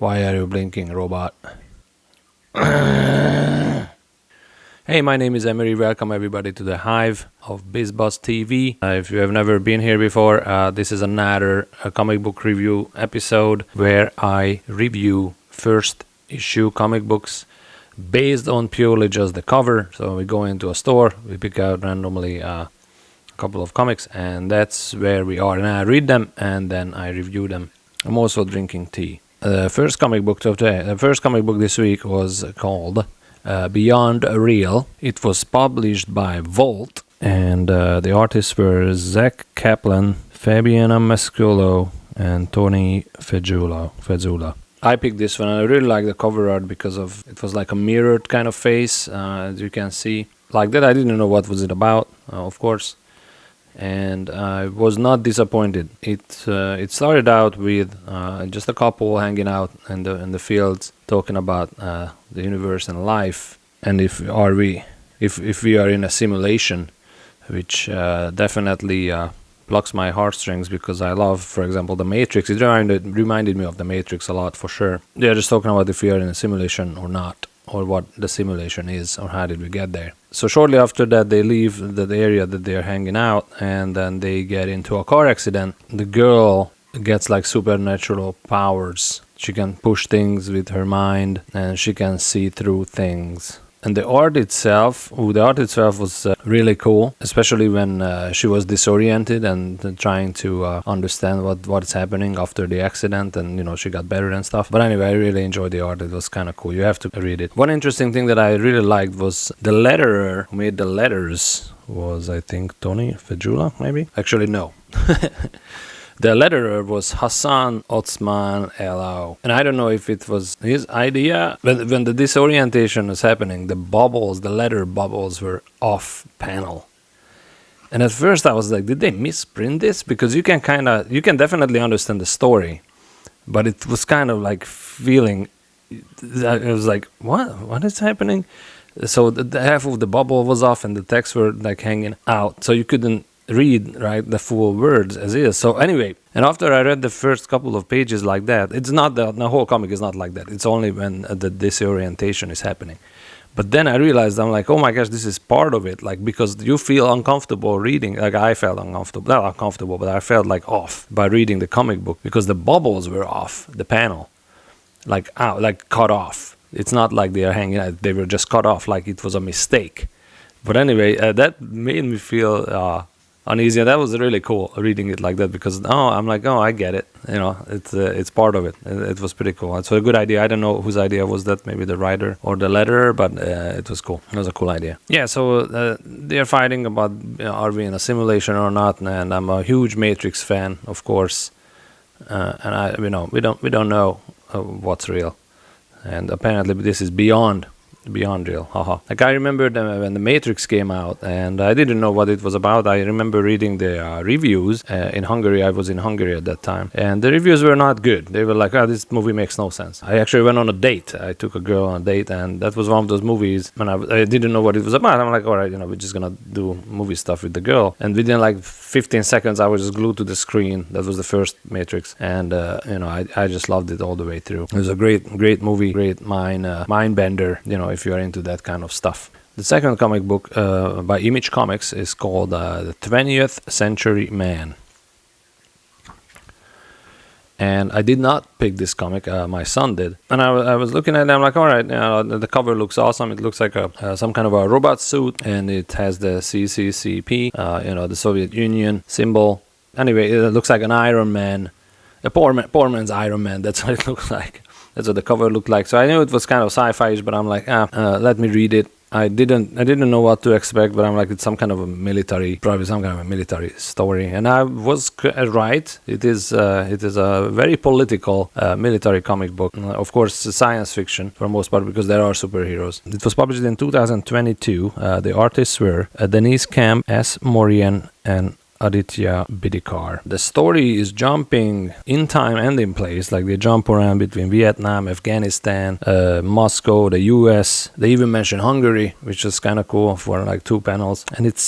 Why are you blinking, robot? Hey, my name is Emery. Welcome everybody to the Hive of Bizz TV. If you have never been here before, this is another comic book review episode where I review first issue comic books based on purely just the cover. So we go into a store, we pick out randomly a couple of comics, and that's where we are. And I read them and then I review them. I'm also drinking tea. The first comic book this week was called Beyond Real. It was published by Volt, and the artists were Zach Kaplan, Fabiana Masculo, and Tony Fezula. I picked this one. I really like the cover art because of it was like a mirrored kind of face, as you can see. Like that, I didn't know what was it about, of course, and I was not disappointed. It started out with just a couple hanging out in the fields, talking about the universe and life, and if we are in a simulation, which definitely plucks my heartstrings, because I love, for example, The Matrix. It reminded me of The Matrix a lot, for sure. They're just talking about if we are in a simulation or not, or what the simulation is, or how did we get there. So shortly after that, they leave the area that they're hanging out, and then they get into a car accident. The girl gets like supernatural powers. She can push things with her mind, and she can see through things. And the art itself was really cool, especially when she was disoriented and trying to understand what's happening after the accident, and she got better and stuff. But anyway, I really enjoyed the art. It was kind of cool. You have to read it. One interesting thing that I really liked was the letterer who made the letters was, I think, Tony Fezula, maybe? Actually, no. The letterer was Hassan Otsman Elau. And I don't know if it was his idea. When the disorientation was happening, the letter bubbles were off panel. And at first I was like, did they misprint this? Because you can definitely understand the story. But it was kind of like feeling, it was like, what is happening? So the half of the bubble was off and the text were like hanging out. So you couldn't read the full words as is. So anyway, and after I read the first couple of pages like that, it's not the whole comic is not like that. It's only when the disorientation is happening. But then I realized, I'm like, oh my gosh, this is part of it, like, because you feel uncomfortable reading. Like, I felt uncomfortable, not uncomfortable, but I felt like off by reading the comic book because the bubbles were off the panel, like out, like cut off. It's not like they are hanging out; they were just cut off, like it was a mistake. But anyway, that made me feel uneasy, and that was really cool reading it like that, because I'm like, I get it, it's part of it. It was pretty cool. It's a good idea. I don't know whose idea was that, maybe the writer or the letterer, but it was cool. It was a cool idea. Yeah, so they're fighting about are we in a simulation or not, and I'm a huge Matrix fan, of course, and we don't know what's real, and apparently this is beyond real, haha. Like, I remember when the Matrix came out, and I didn't know what it was about. I remember reading the reviews in Hungary. I was in Hungary at that time, and the reviews were not good. They were like, this movie makes no sense. I actually went on a date. I took a girl on a date, and that was one of those movies when I didn't know what it was about. I'm like, all right, we're just gonna do movie stuff with the girl. And within like 15 seconds, I was just glued to the screen. That was the first Matrix, and I just loved it all the way through. It was a great movie, great mind bender, if you are into that kind of stuff. The second comic book by Image Comics is called The 20th Century Man. And I did not pick this comic, my son did. And I was looking at it, I'm like, all right, the cover looks awesome. It looks like some kind of a robot suit, and it has the CCCP, the Soviet Union symbol. Anyway, it looks like an Iron Man, a poor man's Iron Man. That's what it looks like. That's what the cover looked like. So I knew it was kind of sci-fi-ish, but I'm like, let me read it. I didn't know what to expect, but I'm like, it's probably some kind of a military story. And I was right. It is a very political military comic book. Of course, science fiction for the most part, because there are superheroes. It was published in 2022. The artists were Denise Camp, S. Morian, and Aditya Bidikar. The story is jumping in time and in place, like they jump around between Vietnam, Afghanistan, Moscow, the US. They even mention Hungary, which is kind of cool for like 2 panels. And it's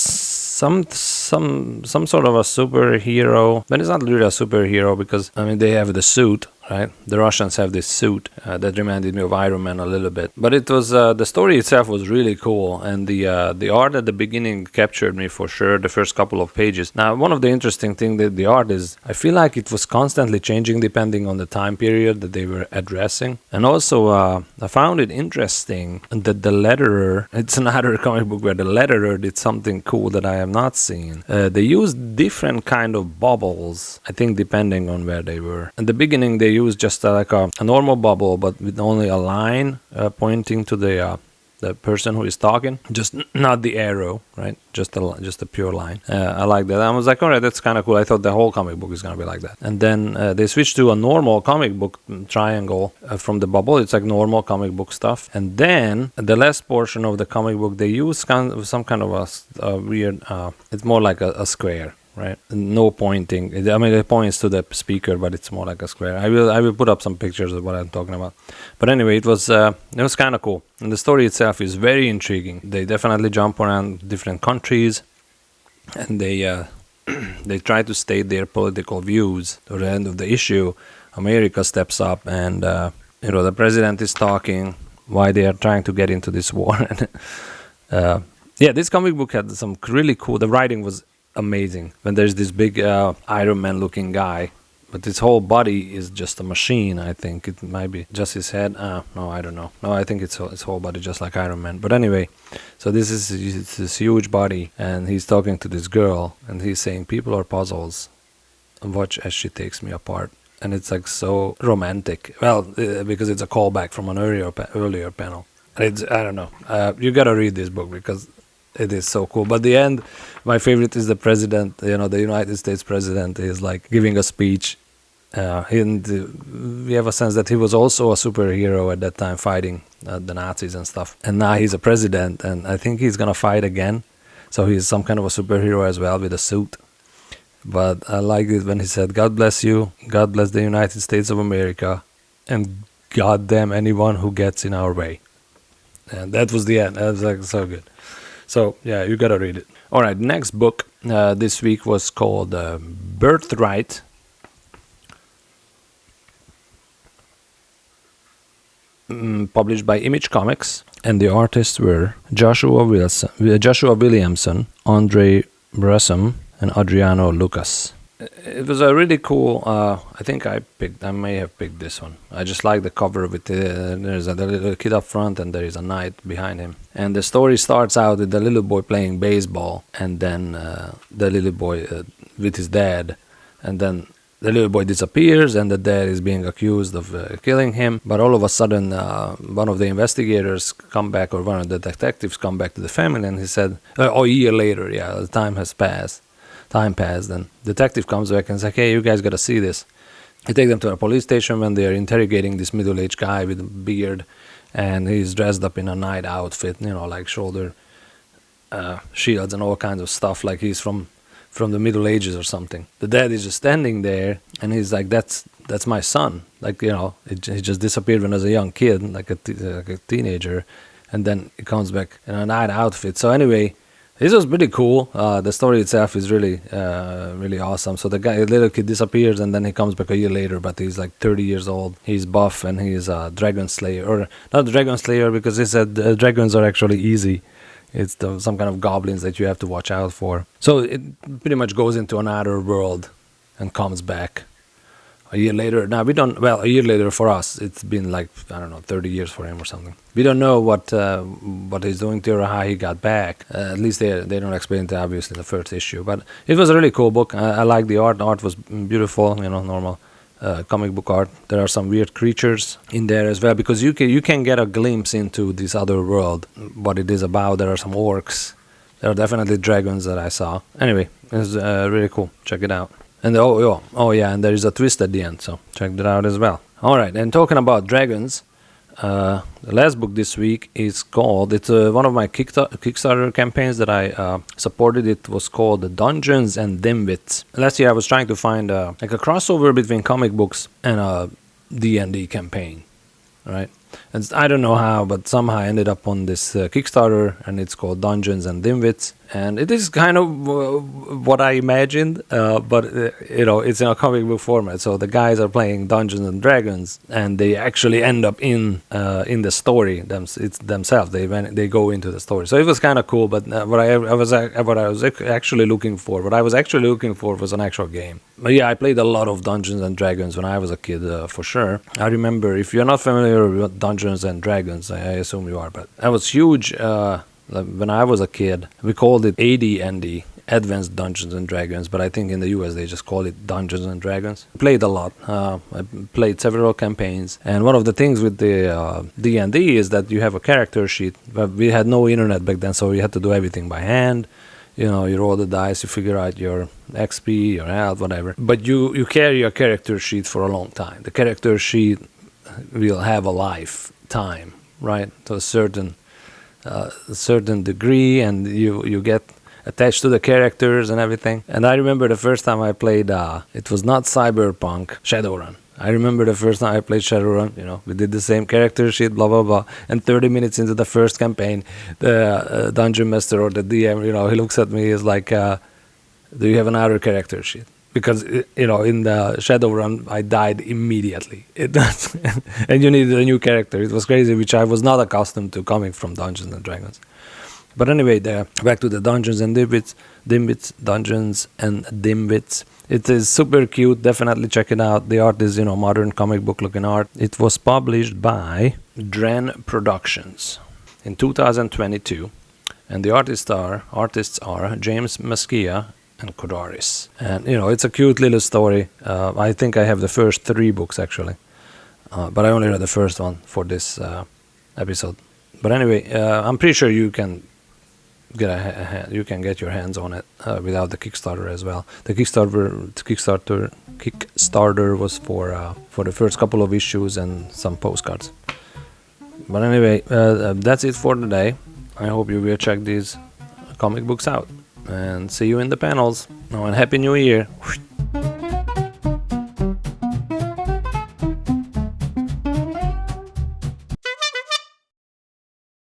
some sort of a superhero, but it's not really a superhero because I mean they have the suit, right? The Russians have this suit that reminded me of Iron Man a little bit. But it was the story itself was really cool, and the art at the beginning captured me for sure. The first couple of pages. Now, one of the interesting things that the art is, I feel like it was constantly changing depending on the time period that they were addressing, and also I found it interesting that the letterer. It's another comic book where the letterer did something cool that I have not seen. They used different kind of bubbles, I think, depending on where they were. In the beginning, they used just like a normal bubble, but with only a line pointing to the person who is talking, just not the arrow, right? Just a pure line. I like that. I was like, all right, that's kind of cool. I thought the whole comic book is gonna be like that. And then they switched to a normal comic book triangle from the bubble. It's like normal comic book stuff. And then the last portion of the comic book, they use some kind of a weird. It's more like a square. Right, no pointing. I mean, it points to the speaker, but it's more like a square. I will put up some pictures of what I'm talking about. But anyway, it was kind of cool, and the story itself is very intriguing. They definitely jump around different countries, and they they try to state their political views. To the end of the issue, America steps up, and the president is talking why they are trying to get into this war. This comic book had some really cool. The writing was amazing. When there's this big Iron Man looking guy, but his whole body is just a machine. I think it might be just his head. No, I don't know. No, I think it's his whole body, just like Iron Man. But anyway, so this is this huge body, and he's talking to this girl, and he's saying, "People are puzzles. Watch as she takes me apart." And it's like so romantic. Well, because it's a callback from an earlier panel. And I don't know. You gotta read this book because it is so cool. But the end, my favorite is the president, the United States president is like giving a speech. And we have a sense that he was also a superhero at that time fighting the Nazis and stuff. And now he's a president, and I think he's going to fight again. So he's some kind of a superhero as well with a suit. But I like it when he said, "God bless you, God bless the United States of America, and God damn anyone who gets in our way." And that was the end. That was like so good. So, yeah, you gotta read it. All right, next book this week was called Birthright. Published by Image Comics. And the artists were Joshua Williamson, Andre Bressum, and Adriano Lucas. It was a really cool. I think I may have picked this one. I just like the cover with there's a little kid up front and there is a knight behind him. And the story starts out with the little boy playing baseball, and then the little boy with his dad, and then the little boy disappears, and the dad is being accused of killing him. But all of a sudden, one of the investigators come back, or one of the detectives come back to the family, and he said, a year later, the time passed, and detective comes back and says, "Hey, you guys gotta see this." He takes them to a police station when they are interrogating this middle-aged guy with a beard, and he's dressed up in a knight outfit, like shoulder shields and all kinds of stuff, like he's from the Middle Ages or something. The dad is just standing there, and he's like, that's my son. Like, he just disappeared when I was a young kid, like a teenager, and then he comes back in a knight outfit. So anyway, this was pretty cool. The story itself is really, really awesome. So the little kid disappears, and then he comes back a year later, but he's like 30 years old. He's buff, and he's a dragon slayer, or not a dragon slayer, because he said dragons are actually easy. It's some kind of goblins that you have to watch out for. So it pretty much goes into another world and comes back a year later. Now, a year later for us, it's been like, 30 years for him or something. We don't know what he's doing to or how he got back. At least they don't explain it, obviously, in the first issue. But it was a really cool book. I like the art. The art was beautiful, normal comic book art. There are some weird creatures in there as well, because you can get a glimpse into this other world, what it is about. There are some orcs. There are definitely dragons that I saw. Anyway, it's really cool. Check it out. And and there is a twist at the end, so check that out as well. All right, and talking about dragons, the last book this week is called, it's one of my Kickstarter campaigns that I supported. It was called Dungeons and Dimwits. Last year I was trying to find like a crossover between comic books and a D&D campaign, right? And I don't know how, but somehow I ended up on this Kickstarter, and it's called Dungeons and Dimwits. And it is kind of what I imagined, but it's in a comic book format. So the guys are playing Dungeons and Dragons, and they actually end up in the story themselves. They go into the story. So it was kind of cool. But what I was actually looking for was an actual game. But yeah, I played a lot of Dungeons and Dragons when I was a kid, for sure. I remember, if you're not familiar with Dungeons and Dragons, I assume you are, but that was huge. When I was a kid, we called it AD&D, Advanced Dungeons and Dragons, but I think in the US they just call it Dungeons and Dragons. I played a lot. I played several campaigns, and one of the things with the D&D is that you have a character sheet. But we had no internet back then, so you had to do everything by hand. You roll the dice, you figure out your XP, your health, whatever. But you carry a character sheet for a long time. The character sheet will have a lifetime, right? To a certain degree, and you get attached to the characters and everything. And I remember the first time I played, it was not Cyberpunk, Shadowrun. I remember the first time I played Shadowrun, we did the same character sheet, blah, blah, blah. And 30 minutes into the first campaign, the dungeon master or the DM, he looks at me, is like, do you have another character sheet? Because, in the Shadowrun, I died immediately. And you needed a new character. It was crazy, which I was not accustomed to coming from Dungeons and Dragons. But anyway, back to the Dungeons and Dimwits, Dungeons and Dimwits. It is super cute. Definitely check it out. The art is, modern comic book looking art. It was published by Dren Productions in 2022. And the artists are James Maskia and Kodaris. And, it's a cute little story. I think I have the first 3 books, actually. But I only read the first one for this episode. But anyway, I'm pretty sure you can get your hands on it without the Kickstarter as well. The Kickstarter was for the first couple of issues and some postcards. But anyway, that's it for today. I hope you will check these comic books out, and see you in the panels. Oh, and Happy New Year!